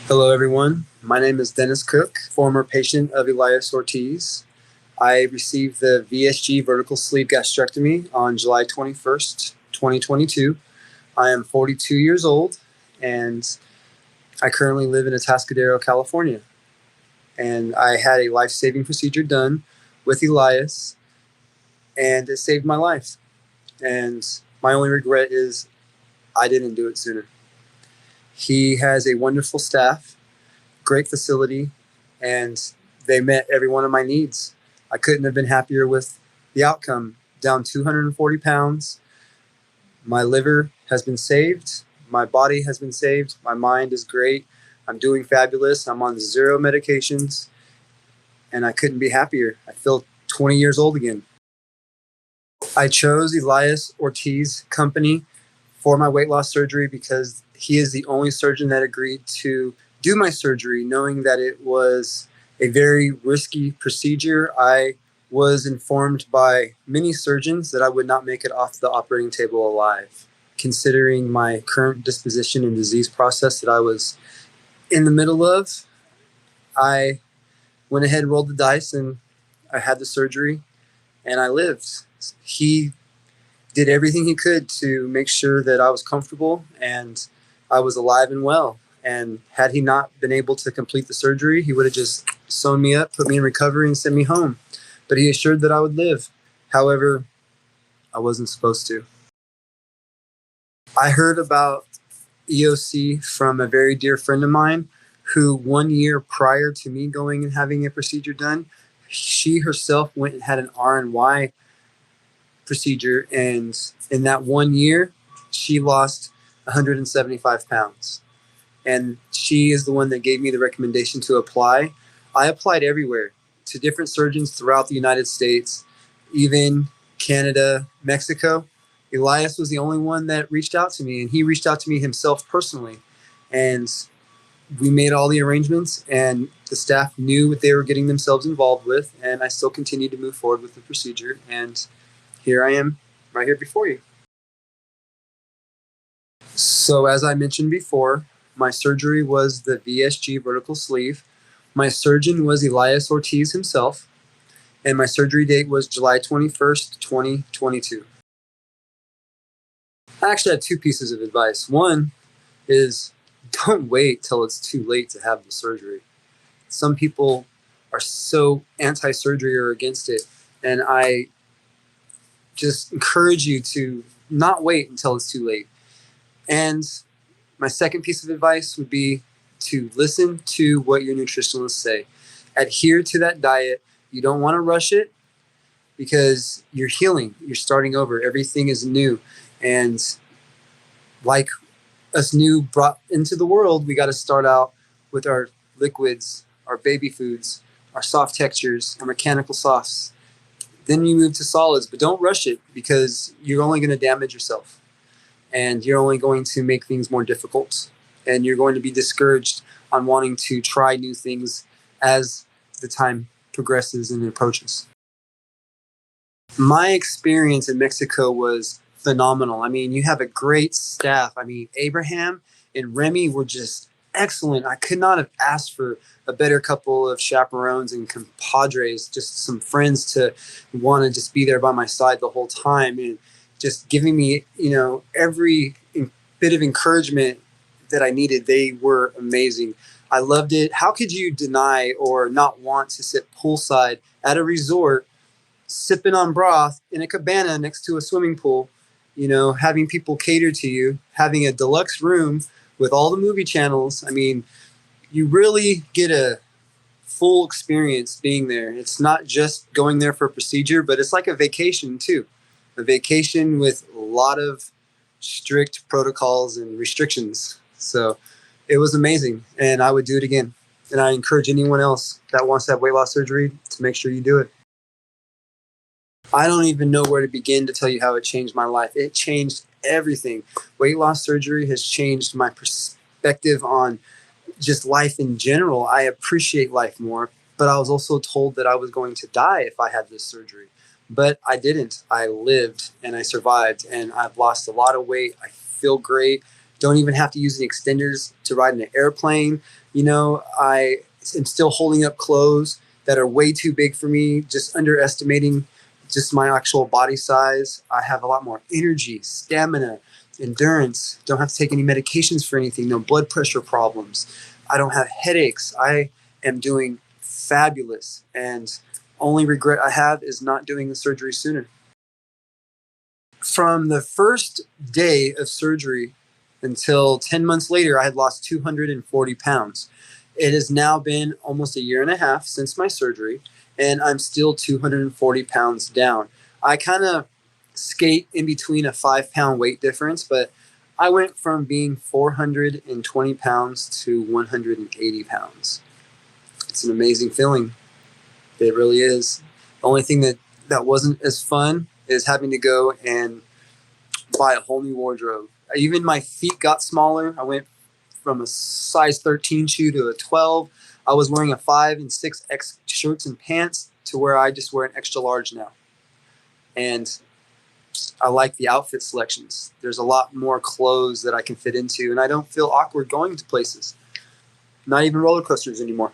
Hello, everyone. My name is Dennis Cook, former patient of Elias Ortiz. I received the VSG vertical sleeve gastrectomy on July 21st, 2022. I am 42 years old, and I currently live in Atascadero, California. And I had a life-saving procedure done with Elias, and it saved my life. And my only regret is I didn't do it sooner. He has a wonderful staff, great facility, and they met every one of my needs. I couldn't have been happier with the outcome. Down 240 pounds. My liver has been saved. My body has been saved. My mind is great. I'm doing fabulous. I'm on 0 medications, and I couldn't be happier. I feel 20 years old again. I chose Elias Ortiz Company for my weight loss surgery because he is the only surgeon that agreed to do my surgery, knowing that it was a very risky procedure. I was informed by many surgeons that I would not make it off the operating table alive. Considering my current disposition and disease process that I was in the middle of, I went ahead and rolled the dice, and I had the surgery, and I lived. He did everything he could to make sure that I was comfortable and I was alive and well. And had he not been able to complete the surgery, he would have just sewn me up, put me in recovery, and sent me home. But he assured that I would live. However, I wasn't supposed to. I heard about EOC from a very dear friend of mine who 1 year prior to me going and having a procedure done, she herself went and had an RNY procedure, and in that 1 year she lost 175 pounds, and she is the one that gave me the recommendation to apply. I applied everywhere to different surgeons throughout the United States, even Canada, Mexico. Elias was the only one that reached out to me, and he reached out to me himself personally, and we made all the arrangements, and the staff knew what they were getting themselves involved with, and I still continued to move forward with the procedure, and here I am, right here before you. So as I mentioned before, my surgery was the VSG vertical sleeve. My surgeon was Elias Ortiz himself, and my surgery date was July 21st, 2022. I actually had 2 pieces of advice. One is don't wait till it's too late to have the surgery. Some people are so anti-surgery or against it, and I just encourage you to not wait until it's too late. And my second piece of advice would be to listen to what your nutritionists say. Adhere to that diet. You don't want to rush it because you're healing. You're starting over. Everything is new. And like us new brought into the world, we got to start out with our liquids, our baby foods, our soft textures, our mechanical softs. Then you move to solids, but don't rush it because you're only going to damage yourself, and you're only going to make things more difficult, and you're going to be discouraged on wanting to try new things as the time progresses and approaches. My experience in Mexico was phenomenal. I mean, you have a great staff. I mean, Abraham and Remy were just excellent. I could not have asked for a better couple of chaperones and compadres, just some friends to want to just be there by my side the whole time and just giving me, every bit of encouragement that I needed. They were amazing. I loved it. How could you deny or not want to sit poolside at a resort, sipping on broth in a cabana next to a swimming pool, having people cater to you, having a deluxe room with all the movie channels? I mean, you really get a full experience being there. It's not just going there for a procedure, but it's like a vacation too. A vacation with a lot of strict protocols and restrictions. So it was amazing, and I would do it again. And I encourage anyone else that wants to have weight loss surgery to make sure you do it. I don't even know where to begin to tell you how it changed my life. It changed everything. Weight loss surgery has changed my perspective on just life in general. I appreciate life more, but I was also told that I was going to die if I had this surgery. But I didn't. I lived and I survived, and I've lost a lot of weight. I feel great. Don't even have to use the extenders to ride in an airplane. I am still holding up clothes that are way too big for me, just underestimating just my actual body size. I have a lot more energy, stamina, endurance. Don't have to take any medications for anything, no blood pressure problems. I don't have headaches. I am doing fabulous. And only regret I have is not doing the surgery sooner. From the first day of surgery until 10 months later, I had lost 240 pounds. It has now been almost a year and a half since my surgery, and I'm still 240 pounds down. I kind of skate in between a 5-pound weight difference, but I went from being 420 pounds to 180 pounds. It's an amazing feeling. It really is. The only thing that wasn't as fun is having to go and buy a whole new wardrobe. Even my feet got smaller. I went from a size 13 shoe to a 12. I was wearing a 5 and 6X shirts and pants to where I just wear an extra large now. And I like the outfit selections. There's a lot more clothes that I can fit into, and I don't feel awkward going to places. Not even roller coasters anymore.